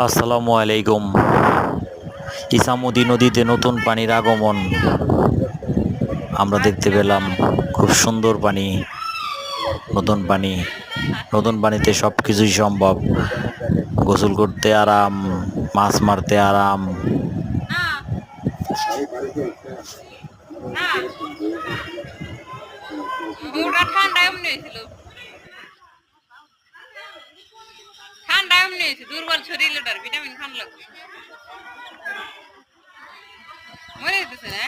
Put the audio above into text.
আসসালামু আলাইকুম। ইসামতি নদীতে নতুন পানির আগমন আমরা দেখতে পেলাম। খুব সুন্দর পানি, নতুন পানি। নতুন পানিতে সব কিছুই সম্ভব। গোসল করতে আরাম, মাছ মারতে আরাম। ওটা ঠান্ডা এমনি হয়েছিল, ঠান্ডা এমনি হয়েছে, দুর্বল শরীর ওটার ভিটামিন খান লাগবে, মরে যেতেছে না।